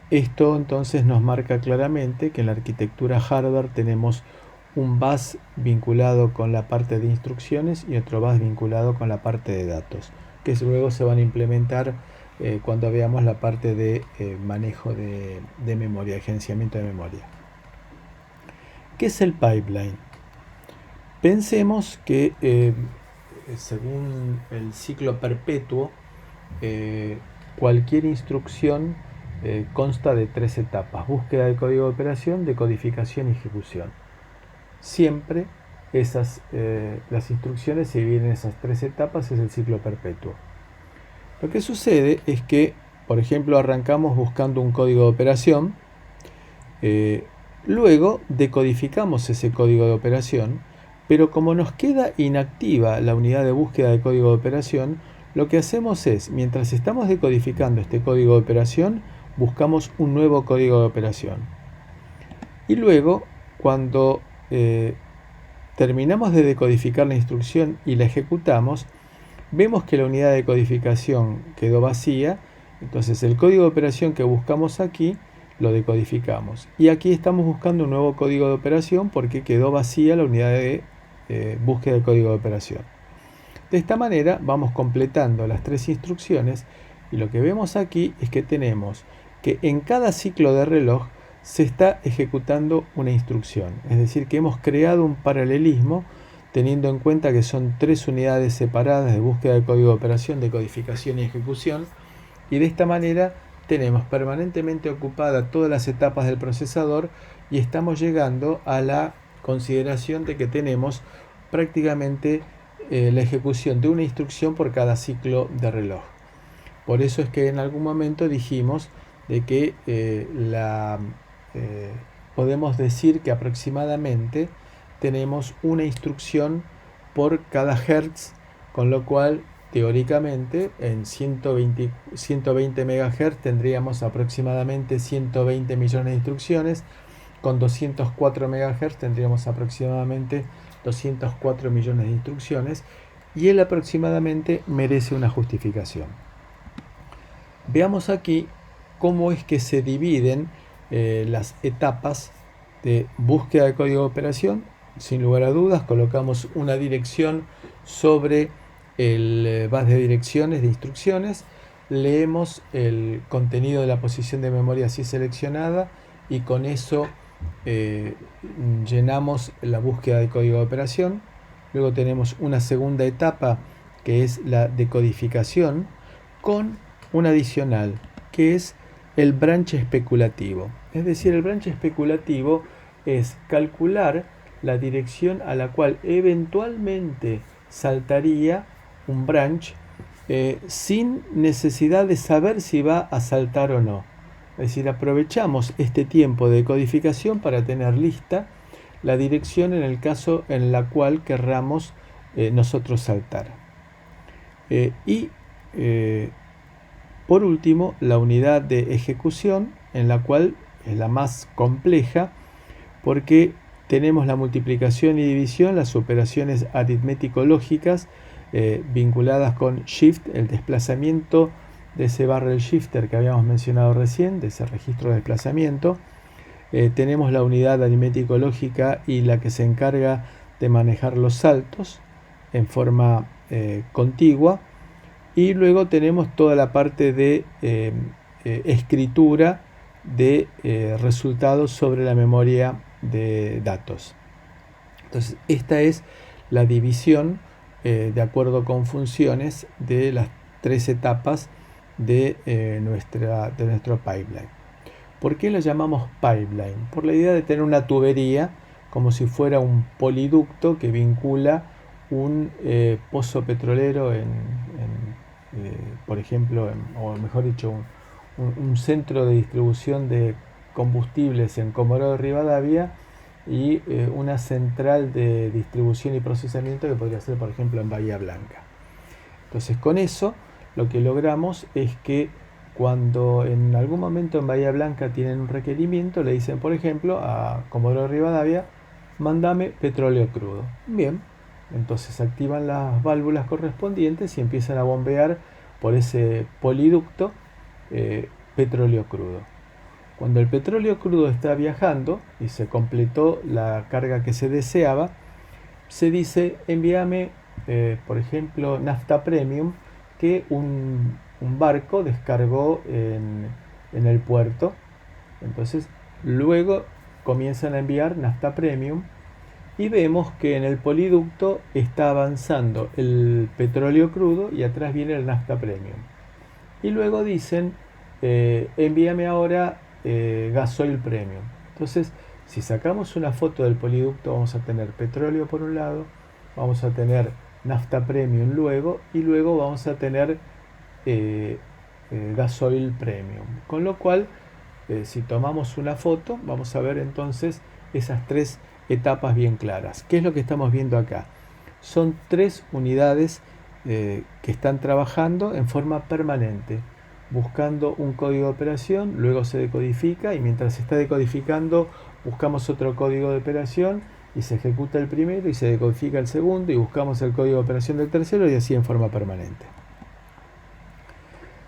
Esto entonces nos marca claramente que en la arquitectura hardware tenemos un bus vinculado con la parte de instrucciones y otro bus vinculado con la parte de datos, que luego se van a implementar cuando veamos la parte de manejo de memoria, gerenciamiento de memoria. ¿Qué es el pipeline? Pensemos que según el ciclo perpetuo, cualquier instrucción consta de 3 etapas: búsqueda de código de operación, decodificación y ejecución. Siempre las instrucciones se dividen en esas 3 etapas, es el ciclo perpetuo. Lo que sucede es que, por ejemplo, arrancamos buscando un código de operación, luego decodificamos ese código de operación, pero como nos queda inactiva la unidad de búsqueda de código de operación, lo que hacemos es, mientras estamos decodificando este código de operación, buscamos un nuevo código de operación. Y luego, cuando terminamos de decodificar la instrucción y la ejecutamos, vemos que la unidad de codificación quedó vacía, entonces el código de operación que buscamos aquí lo decodificamos. Y aquí estamos buscando un nuevo código de operación porque quedó vacía la unidad de búsqueda de código de operación. De esta manera vamos completando las 3 instrucciones y lo que vemos aquí es que tenemos que en cada ciclo de reloj se está ejecutando una instrucción. Es decir, que hemos creado un paralelismo teniendo en cuenta que son 3 unidades separadas de búsqueda de código de operación, decodificación y ejecución, y de esta manera tenemos permanentemente ocupadas todas las etapas del procesador y estamos llegando a la consideración de que tenemos prácticamente la ejecución de una instrucción por cada ciclo de reloj. Por eso es que en algún momento dijimos de que podemos decir que aproximadamente tenemos una instrucción por cada hertz, con lo cual teóricamente en 120 MHz tendríamos aproximadamente 120 millones de instrucciones, con 204 MHz tendríamos aproximadamente 204 millones de instrucciones, y él aproximadamente merece una justificación. Veamos aquí cómo es que se dividen las etapas de búsqueda de código de operación. Sin lugar a dudas, colocamos una dirección sobre el bus de direcciones de instrucciones, leemos el contenido de la posición de memoria así seleccionada y con eso llenamos la búsqueda de código de operación. Luego tenemos una segunda etapa que es la decodificación con un adicional que es el branch especulativo. Es decir, el branch especulativo es calcular la dirección a la cual eventualmente saltaría un branch sin necesidad de saber si va a saltar o no. Es decir, aprovechamos este tiempo de codificación para tener lista la dirección en el caso en la cual querramos nosotros saltar. Por último, la unidad de ejecución, en la cual es la más compleja porque tenemos la multiplicación y división, las operaciones aritmético-lógicas vinculadas con shift, el desplazamiento de ese barrel shifter que habíamos mencionado recién, de ese registro de desplazamiento. Tenemos la unidad aritmético-lógica y la que se encarga de manejar los saltos en forma contigua. Y luego tenemos toda la parte de escritura de resultados sobre la memoria de datos. Entonces, esta es la división de acuerdo con funciones de las tres etapas de nuestro pipeline. ¿Por qué lo llamamos pipeline? Por la idea de tener una tubería como si fuera un poliducto que vincula un pozo petrolero por ejemplo, o mejor dicho, un centro de distribución de combustibles en Comodoro Rivadavia y una central de distribución y procesamiento que podría ser, por ejemplo, en Bahía Blanca. Entonces, con eso lo que logramos es que cuando en algún momento en Bahía Blanca tienen un requerimiento, le dicen, por ejemplo, a Comodoro Rivadavia, mándame petróleo crudo. Bien, entonces activan las válvulas correspondientes y empiezan a bombear por ese poliducto petróleo crudo. Cuando el petróleo crudo está viajando y se completó la carga que se deseaba, se dice, envíame, por ejemplo, nafta premium, que un barco descargó en el puerto. Entonces, luego comienzan a enviar nafta premium y vemos que en el poliducto está avanzando el petróleo crudo y atrás viene el nafta premium. Y luego dicen, envíame ahora gasoil premium. Entonces, si sacamos una foto del poliducto, vamos a tener petróleo por un lado, vamos a tener nafta premium luego, y luego vamos a tener gasoil premium. Con lo cual, si tomamos una foto, vamos a ver entonces esas tres etapas bien claras. ¿Qué es lo que estamos viendo acá? Son tres unidades que están trabajando en forma permanente, buscando un código de operación, luego se decodifica y mientras se está decodificando buscamos otro código de operación y se ejecuta el primero y se decodifica el segundo y buscamos el código de operación del tercero y así en forma permanente.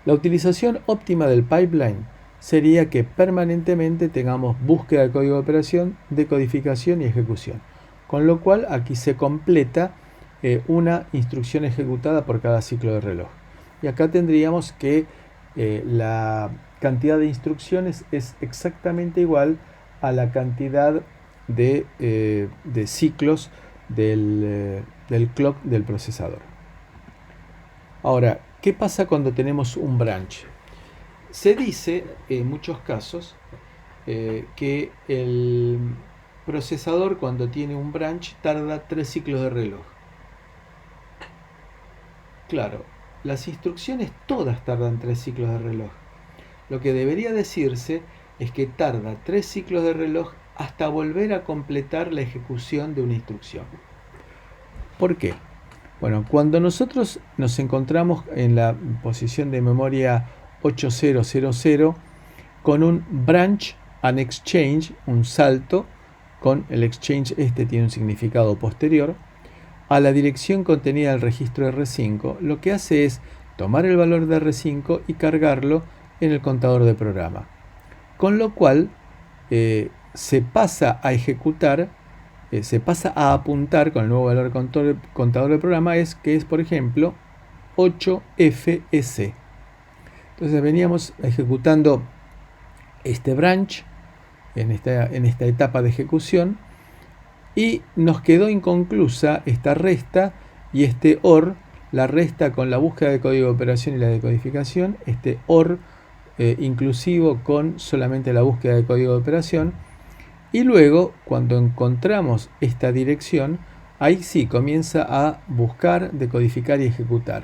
La utilización óptima del pipeline sería que permanentemente tengamos búsqueda del código de operación, decodificación y ejecución, con lo cual aquí se completa una instrucción ejecutada por cada ciclo de reloj. Y acá tendríamos que la cantidad de instrucciones es exactamente igual a la cantidad de ciclos del clock del procesador. Ahora, ¿qué pasa cuando tenemos un branch? Se dice en muchos casos que el procesador cuando tiene un branch tarda 3 ciclos de reloj. Claro, las instrucciones todas tardan 3 ciclos de reloj. Lo que debería decirse es que tarda 3 ciclos de reloj hasta volver a completar la ejecución de una instrucción. ¿Por qué? Bueno, cuando nosotros nos encontramos en la posición de memoria 8000 con un branch and exchange, un salto, con el exchange tiene un significado posterior, a la dirección contenida del registro R5, lo que hace es tomar el valor de R5 y cargarlo en el contador de programa. Con lo cual se pasa a ejecutar, se pasa a apuntar con el nuevo valor de contador de programa, que es por ejemplo 8FS. Entonces veníamos ejecutando este branch en esta etapa de ejecución y nos quedó inconclusa esta resta y este OR, la resta con la búsqueda de código de operación y la decodificación, este OR inclusivo con solamente la búsqueda de código de operación, y luego cuando encontramos esta dirección, ahí sí comienza a buscar, decodificar y ejecutar.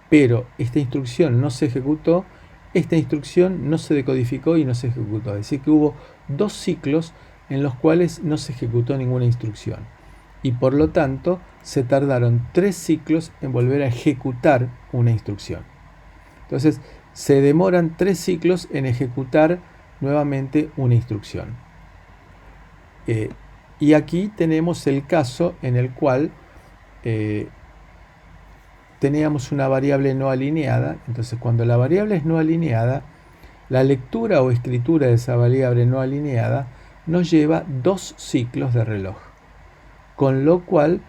Pero esta instrucción no se ejecutó, esta instrucción no se decodificó y no se ejecutó. Es decir, que hubo 2 ciclos en los cuales no se ejecutó ninguna instrucción. Y por lo tanto, se tardaron 3 ciclos en volver a ejecutar una instrucción. Entonces, se demoran 3 ciclos en ejecutar nuevamente una instrucción. Y aquí tenemos el caso en el cual teníamos una variable no alineada. Entonces, cuando la variable es no alineada, la lectura o escritura de esa variable no alineada nos lleva 2 ciclos de reloj. Con lo cual,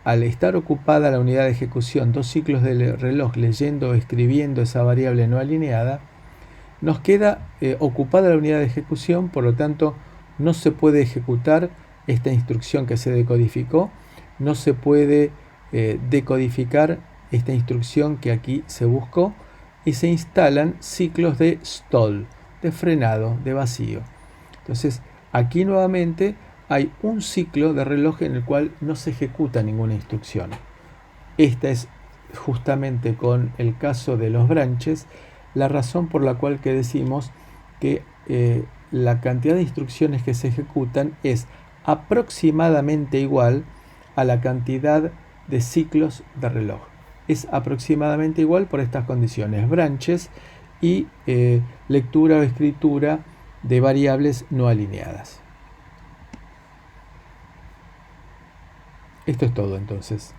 al estar ocupada la unidad de ejecución 2 ciclos de reloj leyendo o escribiendo esa variable no alineada, nos queda ocupada la unidad de ejecución, por lo tanto no se puede ejecutar esta instrucción que se decodificó, no se puede decodificar esta instrucción que aquí se buscó, y se instalan ciclos de stall, de frenado, de vacío. Entonces aquí nuevamente hay un ciclo de reloj en el cual no se ejecuta ninguna instrucción. Esta es justamente con el caso de los branches la razón por la cual que decimos que la cantidad de instrucciones que se ejecutan es aproximadamente igual a la cantidad de ciclos de reloj. Es aproximadamente igual por estas condiciones: branches y lectura o escritura de variables no alineadas. Esto es todo entonces.